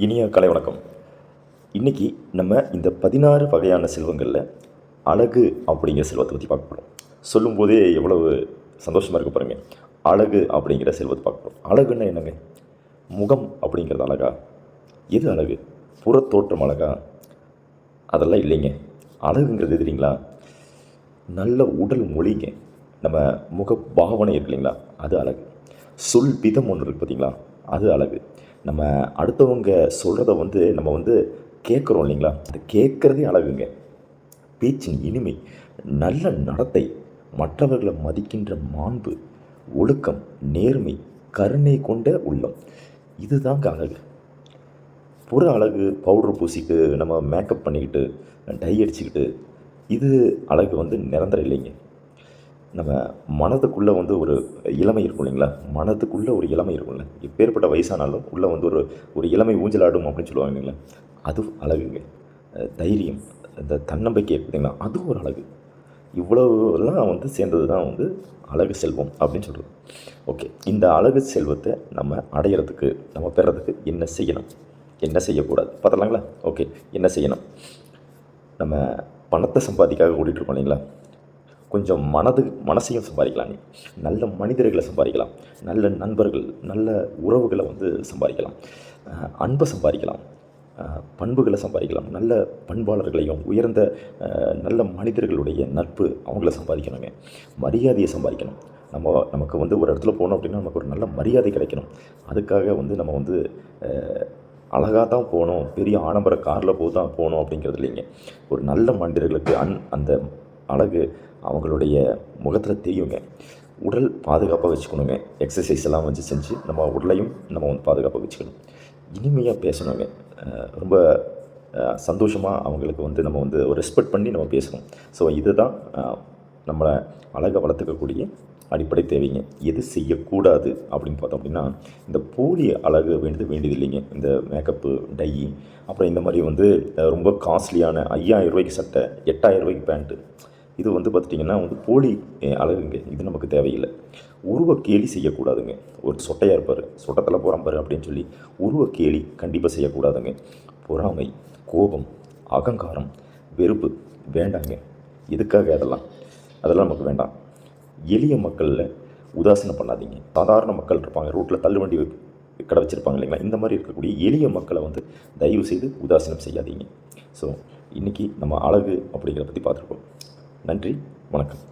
இனிய கலை வணக்கம். இன்றைக்கி நம்ம இந்த 16 வகையான செல்வங்களில் அழகு அப்படிங்கிற செல்வத்தை பற்றி பார்க்க போகிறோம். சொல்லும்போதே எவ்வளவு சந்தோஷமாக இருக்க பாருங்கள். அழகு அப்படிங்கிற செல்வத்தை பார்க்க போகிறோம். அழகுன்னா என்னங்க? முகம் அப்படிங்கிறது அழகா? எது அழகு? புறத்தோற்றம் அழகா? அதெல்லாம் இல்லைங்க. அழகுங்கிறது தெரியுங்களா? நல்ல உடல் மொழிங்க. நம்ம முக பாவனை இருக்கு இல்லைங்களா? அது அழகு. சொல் விதம் ஒன்று இருக்குது பார்த்தீங்களா? அது அழகு. நம்ம அடுத்தவங்க சொல்கிறத நம்ம கேட்குறோம் இல்லைங்களா? அது கேட்குறதே அழகுங்க. பேச்சின் இனிமை, நல்ல நடத்தை, மற்றவர்களை மதிக்கின்ற மாண்பு, ஒழுக்கம், நேர்மை, கருணை கொண்ட உள்ளம், இதுதாங்க அழகு. புற அழகு பவுடர் பூசிட்டு நம்ம மேக்கப் பண்ணிக்கிட்டு டை அடிச்சுக்கிட்டு இது அழகு நிரந்தரம் இல்லைங்க. நம்ம மனதுக்குள்ளே ஒரு இளமை இருக்கும் இல்லைங்களா? மனதுக்குள்ளே ஒரு இளமை இருக்கும்ல. எப்பேற்பட்ட வயசானாலும் உள்ளே ஒரு ஒரு இளமை ஊஞ்சலாடும் அப்படின்னு சொல்லுவாங்க இல்லைங்களா? அது அழகுங்க. தைரியம், இந்த தன்னம்பிக்கை பார்த்தீங்களா? அதுவும் ஒரு அழகு. இவ்வளவுலாம் சேர்ந்தது தான் அழகு செல்வம் அப்படின்னு சொல்கிறது. ஓகே, இந்த அழகு செல்வத்தை நம்ம அடையிறதுக்கு, நம்ம பெறதுக்கு என்ன செய்யணும், என்ன செய்யக்கூடாது பார்த்துலாங்களா? ஓகே, என்ன செய்யணும்? நம்ம பணத்தை சம்பாதிக்காக ஓடிட்டுருக்கோம் இல்லைங்களா? கொஞ்சம் மனசையும் சம்பாதிக்கலாம். நல்ல மனிதர்களை சம்பாதிக்கலாம், நல்ல நண்பர்கள், நல்ல உறவுகளை சம்பாதிக்கலாம், அன்பை சம்பாதிக்கலாம், பண்புகளை சம்பாதிக்கலாம், நல்ல பண்பாளர்களையும் உயர்ந்த நல்ல மனிதர்களுடைய நட்பு அவங்கள சம்பாதிக்கணுங்க. மரியாதையை சம்பாதிக்கணும். நமக்கு ஒரு இடத்துல போனோம் அப்படின்னா நமக்கு ஒரு நல்ல மரியாதை கிடைக்கணும். அதுக்காக நம்ம அழகாக தான் போகணும், பெரிய ஆடம்பர காரில் தான் போகணும் அப்படிங்கிறது இல்லைங்க. ஒரு நல்ல மனிதர்களுக்கு அந்த அழகு அவங்களுடைய முகத்தில் தெரியுங்க. உடல் பாதுகாப்பாக வச்சுக்கணுங்க. எக்ஸசைஸ் எல்லாம் செஞ்சு நம்ம உடலையும் நம்ம பாதுகாப்பாக வச்சுக்கணும். இனிமையாக பேசணுங்க. ரொம்ப சந்தோஷமாக அவங்களுக்கு நம்ம ஒரு ரெஸ்பெக்ட் பண்ணி நம்ம பேசணும். ஸோ இதுதான் நம்மளை அழகை வளர்த்துக்கக்கூடிய அடிப்படை தேவைங்க. எது செய்யக்கூடாது அப்படின்னு பார்த்தோம் அப்படின்னா, இந்த போலி அழகு வேண்டியது இல்லைங்க. இந்த மேக்கப்பு, டை, அப்புறம் இந்த மாதிரி ரொம்ப காஸ்ட்லியான 5000 ரூபாய்க்கு சட்டை, 8000 ரூபாய்க்கு பேண்ட்டு, இது பார்த்துட்டிங்கன்னா போலி அழகுங்க. இது நமக்கு தேவையில்லை. உருவ கேலி செய்யக்கூடாதுங்க. ஒரு சொட்டையாக இருப்பார், சொட்டத்தில் போகிறான் பாரு அப்படின்னு சொல்லி உருவ கேலி கண்டிப்பாக செய்யக்கூடாதுங்க. பொறாமை, கோபம், அகங்காரம், வெறுப்பு வேண்டாங்க. எதுக்காக அதெல்லாம் நமக்கு வேண்டாம். எளிய மக்களில் உதாசீனம் பண்ணாதீங்க. சாதாரண மக்கள் இருப்பாங்க, ரோட்டில் தள்ளுவண்டி கடை வச்சுருப்பாங்க இல்லைங்களா? இந்த மாதிரி இருக்கக்கூடிய எளிய மக்களை தயவு செய்து உதாசீனம் செய்யாதீங்க. ஸோ இன்றைக்கி நம்ம அழகு அப்படிங்கிறத பற்றி பார்த்துருக்கோம். நன்றி, வணக்கம்.